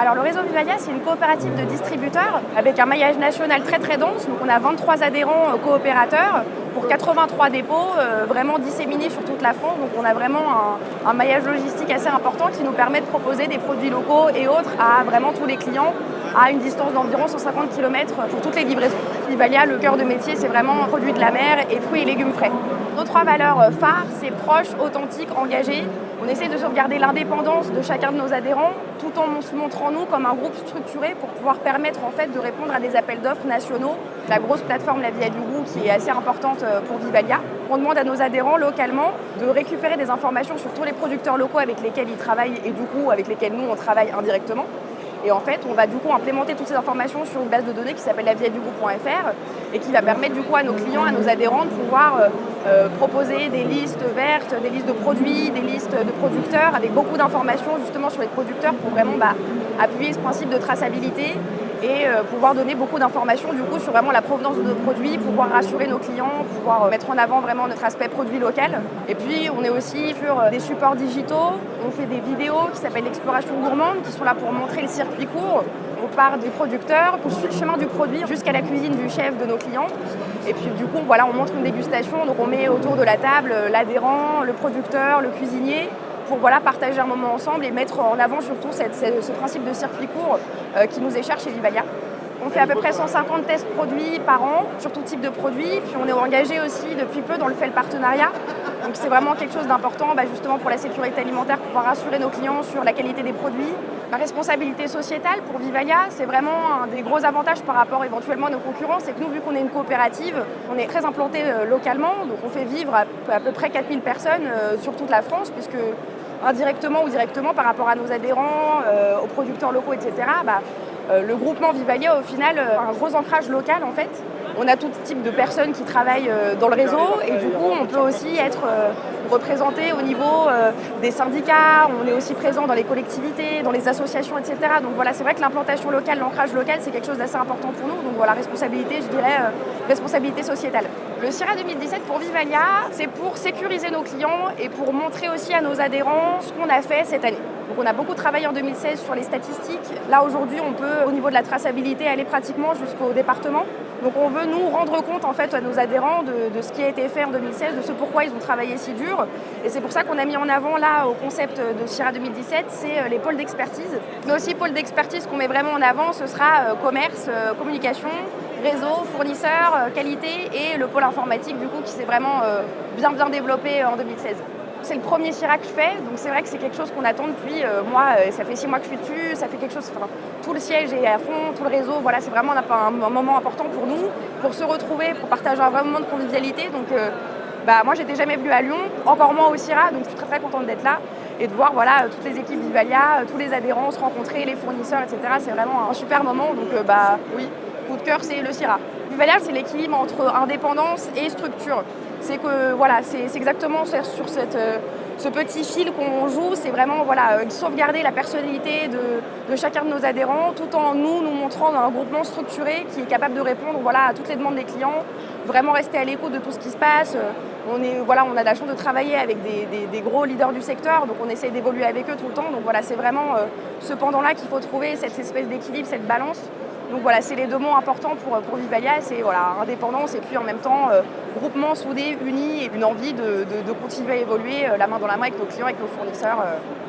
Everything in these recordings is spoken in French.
Alors le réseau Vivalia, c'est une coopérative de distributeurs avec un maillage national très très dense. Donc on a 23 adhérents coopérateurs pour 83 dépôts vraiment disséminés sur toute la France. Donc on a vraiment un maillage logistique assez important qui nous permet de proposer des produits locaux et autres à vraiment tous les clients à une distance d'environ 150 km pour toutes les livraisons. Vivalia, le cœur de métier, c'est vraiment produits de la mer et fruits et légumes frais. Nos 3 valeurs phares, c'est proche, authentique, engagé. On essaie de sauvegarder l'indépendance de chacun de nos adhérents tout en se montrant nous comme un groupe structuré pour pouvoir permettre en fait de répondre à des appels d'offres nationaux. La grosse plateforme La Via du Goût qui est assez importante pour Vivalia. On demande à nos adhérents localement de récupérer des informations sur tous les producteurs locaux avec lesquels ils travaillent et du coup avec lesquels nous on travaille indirectement. Et en fait, on va du coup implémenter toutes ces informations sur une base de données qui s'appelle laviadugoût.fr et qui va permettre du coup à nos clients, à nos adhérents de pouvoir proposer des listes vertes, des listes de produits, des listes de producteurs avec beaucoup d'informations justement sur les producteurs pour vraiment appuyer ce principe de traçabilité et pouvoir donner beaucoup d'informations du coup sur vraiment la provenance de nos produits, pouvoir rassurer nos clients, pouvoir mettre en avant vraiment notre aspect produit local. Et puis on est aussi sur des supports digitaux, on fait des vidéos qui s'appellent l'exploration gourmande qui sont là pour montrer le circuit court. On part du producteur, on suit le chemin du produit jusqu'à la cuisine du chef de nos clients. Et puis du coup voilà, on montre une dégustation, donc on met autour de la table l'adhérent, le producteur, le cuisinier, pour voilà, partager un moment ensemble et mettre en avant surtout ce principe de circuit court qui nous est cher chez Vivalia. On fait à peu près 150 tests produits par an sur tout type de produits. Puis on est engagé aussi depuis peu dans le FEL partenariat. Donc c'est vraiment quelque chose d'important justement pour la sécurité alimentaire, pour pouvoir rassurer nos clients sur la qualité des produits. La responsabilité sociétale pour Vivalia, c'est vraiment un des gros avantages par rapport éventuellement à nos concurrents. C'est que nous, vu qu'on est une coopérative, on est très implanté localement. Donc on fait vivre à peu près 4000 personnes sur toute la France, puisque indirectement ou directement par rapport à nos adhérents, aux producteurs locaux, etc., le groupement Vivalia, au final, a un gros ancrage local en fait. On a tout type de personnes qui travaillent dans le réseau et du coup, on peut aussi être représenté au niveau des syndicats, on est aussi présent dans les collectivités, dans les associations, etc. Donc voilà, c'est vrai que l'implantation locale, l'ancrage local, c'est quelque chose d'assez important pour nous. Donc voilà, responsabilité, je dirais, responsabilité sociétale. Le CIRA 2017 pour Vivalia, c'est pour sécuriser nos clients et pour montrer aussi à nos adhérents ce qu'on a fait cette année. Donc on a beaucoup travaillé en 2016 sur les statistiques. Là aujourd'hui, on peut, au niveau de la traçabilité, aller pratiquement jusqu'au département. Donc on veut nous rendre compte en fait à nos adhérents de ce qui a été fait en 2016, de ce pourquoi ils ont travaillé si dur. Et c'est pour ça qu'on a mis en avant là au concept de CIRA 2017, c'est les pôles d'expertise. Mais aussi pôle d'expertise qu'on met vraiment en avant, ce sera commerce, communication, réseau, fournisseurs, qualité et le pôle informatique du coup qui s'est vraiment bien développé en 2016. C'est le premier CIRA que je fais, donc c'est vrai que c'est quelque chose qu'on attend depuis ça fait 6 mois que je suis dessus, ça fait quelque chose, tout le siège est à fond, tout le réseau, voilà, c'est vraiment un moment important pour nous, pour se retrouver, pour partager un vrai moment de convivialité. Donc moi j'étais jamais venue à Lyon, encore moins au CIRA, donc je suis très très contente d'être là et de voir voilà, toutes les équipes Vivalia, tous les adhérents se rencontrer, les fournisseurs, etc. C'est vraiment un super moment, donc oui, coup de cœur c'est le CIRA. Vivalia c'est l'équilibre entre indépendance et structure. C'est que voilà, c'est exactement sur ce petit fil qu'on joue, c'est vraiment sauvegarder la personnalité de chacun de nos adhérents, tout en nous montrant un groupement structuré qui est capable de répondre à toutes les demandes des clients, vraiment rester à l'écoute de tout ce qui se passe. On a la chance de travailler avec des gros leaders du secteur, donc on essaie d'évoluer avec eux tout le temps. Donc voilà, c'est vraiment ce pendant-là qu'il faut trouver, cette espèce d'équilibre, cette balance. Donc voilà, c'est les 2 mots importants pour Vivalia, c'est indépendance et puis en même temps groupement soudé, uni et une envie de continuer à évoluer la main dans la main avec nos clients, avec nos fournisseurs.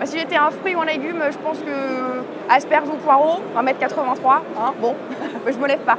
Si j'étais un fruit ou un légume, je pense que asperge ou poireau, 1m83, bon, je me lève pas.